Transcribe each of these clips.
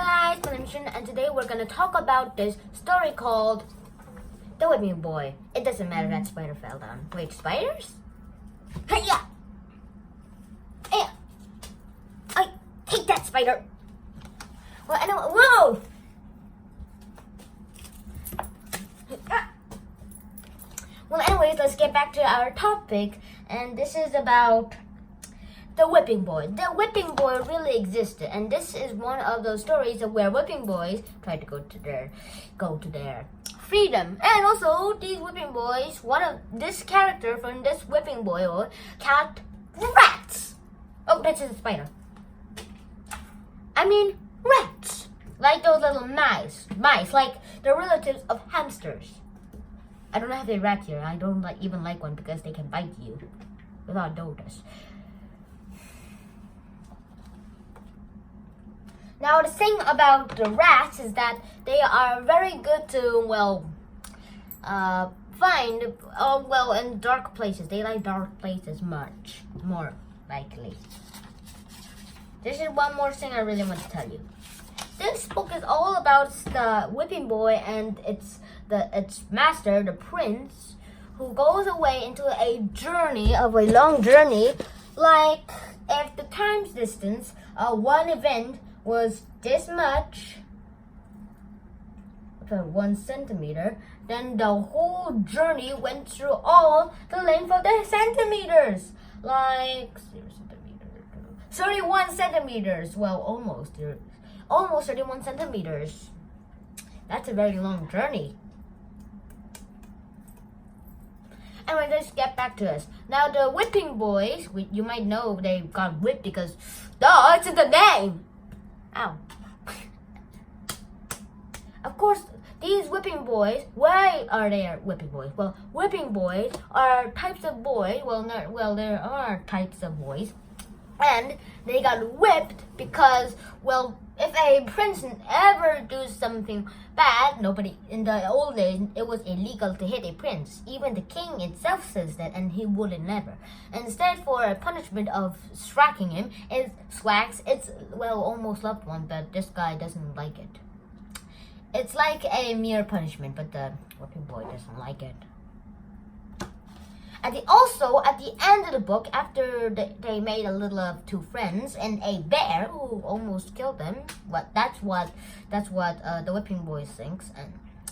guys, my name is JONE, and today we're gonna talk about this story called The Whipping Boy. It doesn't matter that spider fell down. Wait, spiders? Hey-ya! Hey-ya! I hate that spider! Well, anyway, whoa! Well, anyways, let's get back to our topic, and this is about the whipping boy. The whipping boy really existed, and this is one of those stories of where whipping boys try to go to their freedom. And also, these whipping boys, one of this character from this whipping boy caught rats. Oh, that's a spider. I mean rats, like those little mice, like the relatives of hamsters. I don't have a rat here. I don't even like one because they can bite you without notice. Now, the thing about the rats is that they are very good to, find, in dark places. They like dark places much more likely. This is one more thing I really want to tell you. This book is all about the whipping boy and its master, the prince, who goes away into a long journey. Like, if the time's distance, one event was this much, 1 centimeter, then the whole journey went through all the length of the centimeters, like 0 centimeter, 31 centimeters. Well, almost 31 centimeters. That's a very long journey. Anyway, let's get back to us. Now, the whipping boys, you might know they got whipped because, duh, it's in the name. Ow. Of course, these whipping boys, why are they whipping boys? Well, whipping boys are types of boys. There are types of boys. And they got whipped because, if a prince ever do something bad, in the old days, it was illegal to hit a prince. Even the king itself says that, and he wouldn't never. Instead, for a punishment of striking him, it swacks its, almost loved one, but this guy doesn't like it. It's like a mere punishment, but the whipping boy doesn't like it. At the end of the book, after they made a little of 2 friends and a bear who almost killed them, that's what the whipping boy thinks,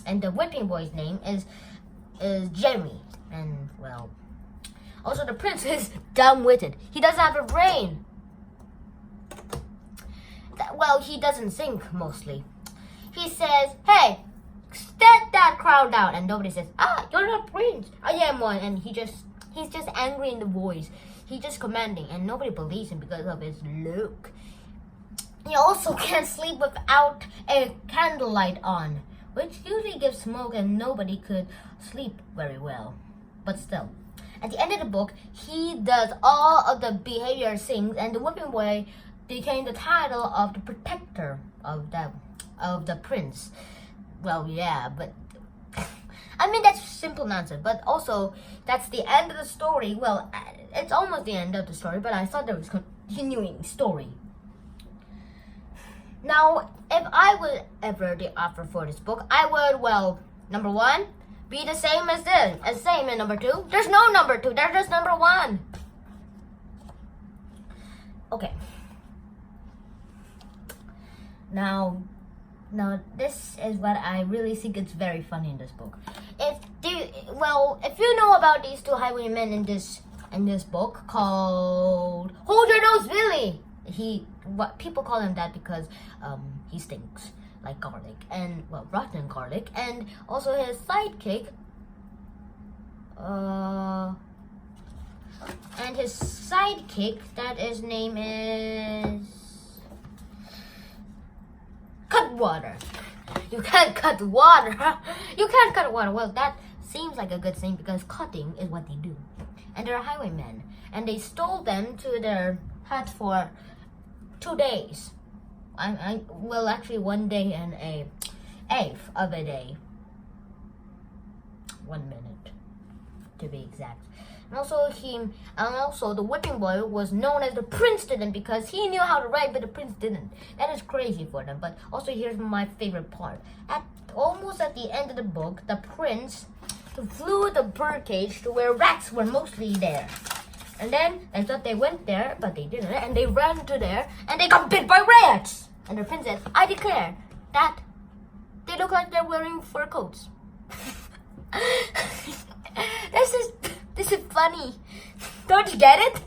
and the whipping boy's name is Jeremy, and also the prince is dumb-witted. He doesn't have a brain. He doesn't think mostly. He says, "Hey, set that crowd down," and nobody says, "You're not prince. I am one." And he's just angry in the voice. He's just commanding, and nobody believes him because of his look. He also can't sleep without a candlelight on, which usually gives smoke, and nobody could sleep very well. But still, at the end of the book, he does all of the behavior things, and the whipping boy became the title of the protector of the prince. But I mean, that's simple nonsense. But also, that's the end of the story. It's almost the end of the story, but I thought there was continuing story. Now, if I would ever the author for this book, I would, number 1, be the same as this, and number 2, there's no number 2, there's just number 1. Okay. Now, this is what I really think is very funny in this book. If you know about these 2 highwaymen in this book called Hold Your Nose, Billy. People call him that because he stinks like garlic and rotten garlic, and also his sidekick. That his name is Cut Water. You can't cut water. You can't cut water. Well, that seems like a good thing because cutting is what they do. And they're highwaymen. And they stole them to their hut for 2 days. Actually 1 day and a eighth of a day. 1 minute, to be exact. And also the whipping boy was known as the prince student because he knew how to write, but the prince didn't. That is crazy for them. But also here's my favorite part. Almost at the end of the book, the prince flew the birdcage to where rats were mostly there. And then they thought they went there, but they didn't. And they ran to there, and they got bit by rats. And the prince said, I declare that they look like they're wearing fur coats. This is funny. Don't you get it?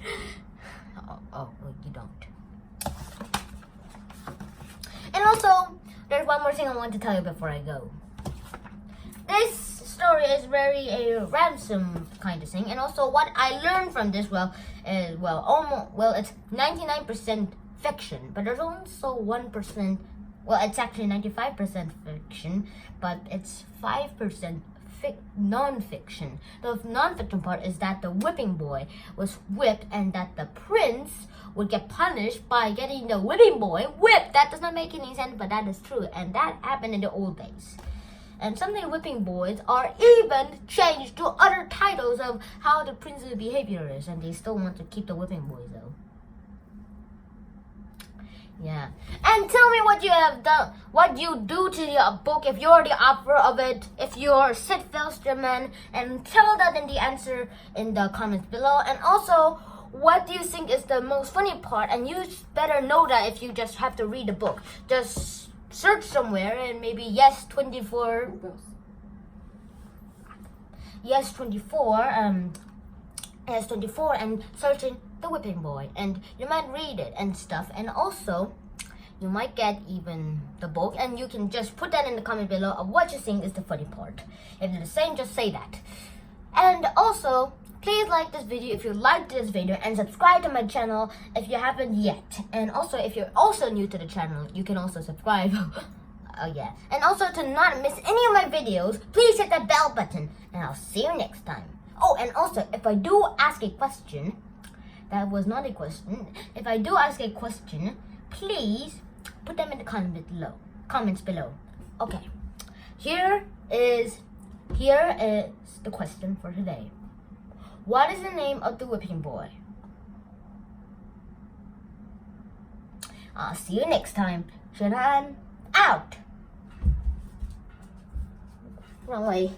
Oh, you don't. And also, there's one more thing I want to tell you before I go. This story is very a ransom kind of thing, and also what I learned from this it's 99% fiction, but there's also 1%. Well, it's actually 95% fiction, but it's 5% non-fiction. The non-fiction part is that the whipping boy was whipped and that the prince would get punished by getting the whipping boy whipped. That does not make any sense, but that is true, and that happened in the old days. And some of the whipping boys are even changed to other titles of how the prince's behavior is, and they still want to keep the whipping boys though. Yeah. And tell me what you have done, what you do to your book if you're the author of it, if you're Sid Felsterman, and tell that in the answer in the comments below. And also, what do you think is the most funny part? And you better know that if you just have to read the book. Just search somewhere and maybe yes24 and searching the whipping boy, and you might read it and stuff, and also you might get even the book, and you can just put that in the comment below of what you think is the funny part. If it's the same, just say that. And also, please like this video if you liked this video, and subscribe to my channel if you haven't yet. And also, if you're also new to the channel, you can also subscribe. Oh yeah. And also, to not miss any of my videos, please hit that bell button, and I'll see you next time. Oh, and also, if I do ask a question, that was not a question. If I do ask a question, please put them in the comments below. Okay. Here is the question for today. What is the name of the whipping boy? I'll see you next time. Shanan out. Wrong way.